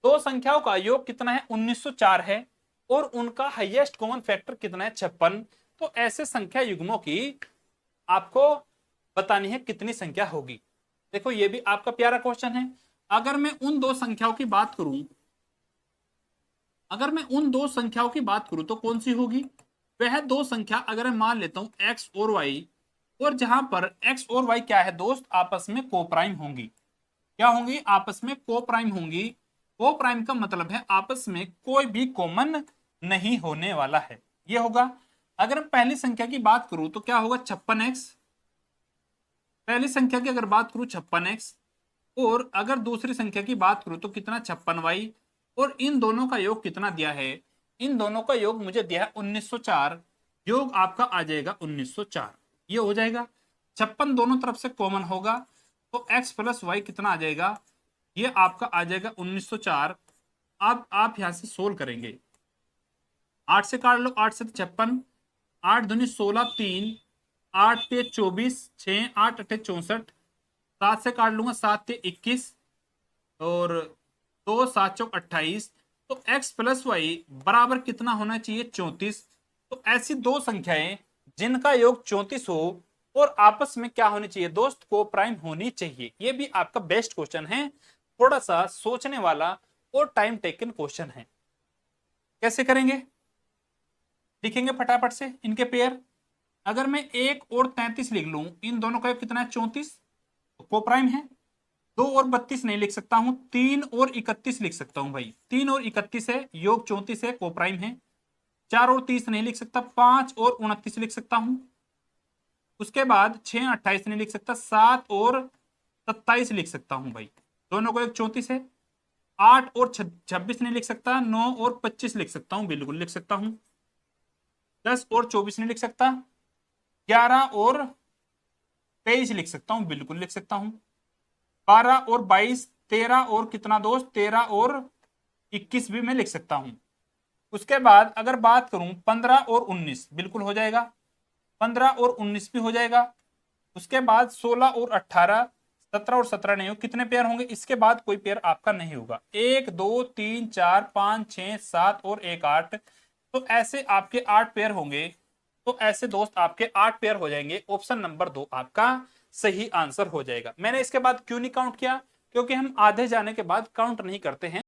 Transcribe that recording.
दो संख्याओं का योग कितना है 1904 है और उनका हाईएस्ट कॉमन फैक्टर कितना है 56। तो ऐसे संख्या युग्मों की आपको बतानी है कितनी संख्या होगी। देखो ये भी आपका प्यारा क्वेश्चन है। अगर मैं उन दो संख्याओं की बात करूं, तो कौन सी होगी? वह दो संख्या अगर मैं मान लेता हूं x और y, और जहां पर x और y क्या है दोस्त, आपस में कोप्राइम होंगी। क्या होंगी? आपस में कोप्राइम होंगी। कोप्राइम का मतलब है आपस में कोई भी कॉमन नहीं होने वाला है, ये होगा। अगर पहली संख्या की बात करूं तो क्या होगा 56x। पहली संख्या की अगर बात करूं 56x, और अगर दूसरी संख्या की बात करूं तो कितना 56y, और इन दोनों का योग कितना दिया है? इन दोनों का योग मुझे दिया है 1904। योग आपका आ जाएगा 1904, ये हो जाएगा। 56 दोनों तरफ से कॉमन होगा तो x प्लस वाई कितना आ जाएगा? ये आपका आ जाएगा 1904। अब आप यहां से सोल्व करेंगे, 8 से काट लो, 8 से 56, 8 दूनी 16, 3, 8 ते 24, 6, 8 अठे 64, 7 से काट लूंगा, 7 ते 21, और 2 7 चौक 28। तो x प्लस वाई बराबर कितना होना चाहिए? 34। तो ऐसी दो संख्याएं जिनका योग 34 हो और आपस में क्या होनी चाहिए दोस्त? कोप्राइम होनी चाहिए। ये भी आपका बेस्ट क्वेश्चन है, थोड़ा सा सोचने वाला और टाइम टेकन क्वेश्चन है। कैसे करेंगे? लिखेंगे फटाफट से इनके पेयर। अगर मैं 1 और 33 लिख लूं, इन दोनों का योग कितना है? 34, तो कोप्राइम है। 2 और 32 नहीं लिख सकता हूं, 3 और 31 लिख सकता हूं भाई। 3 और 31 है, योग 34 है, कोप्राइम है। 4 और 30 नहीं लिख सकता, 5 और 29 लिख सकता हूं। उसके बाद 6 28 नहीं लिख सकता, 7 और 27 लिख सकता हूं भाई, दोनों को योग 34 है। 8 और 26 नहीं लिख सकता, 9 और 25 लिख सकता हूं, बिल्कुल लिख सकता हूं। 10 और 24 नहीं लिख सकता, 11 और 23 लिख सकता हूं, बिल्कुल लिख सकता हूं। 12 और 22, 13 और कितना दोस्त? 13 और 21 भी मैं लिख सकता हूं। उसके बाद अगर बात करूं 15 और 19, बिल्कुल हो जाएगा। 15 और 19 भी हो जाएगा। उसके बाद 16 और 18, 17 और 17 नहीं हो, कितने पेयर होंगे? इसके बाद कोई पेयर आपका नहीं होगा। 1 2 3 4 5 6 7 और 1 8, तो ऐसे आपके 8 पेयर होंगे। तो ऐसे दोस्त आपके 8 पेयर हो जाएंगे। ऑप्शन नंबर 2 आपका सही आंसर हो जाएगा। मैंने इसके बाद क्यों नहीं काउंट किया? क्योंकि हम आधे जाने के बाद काउंट नहीं करते हैं।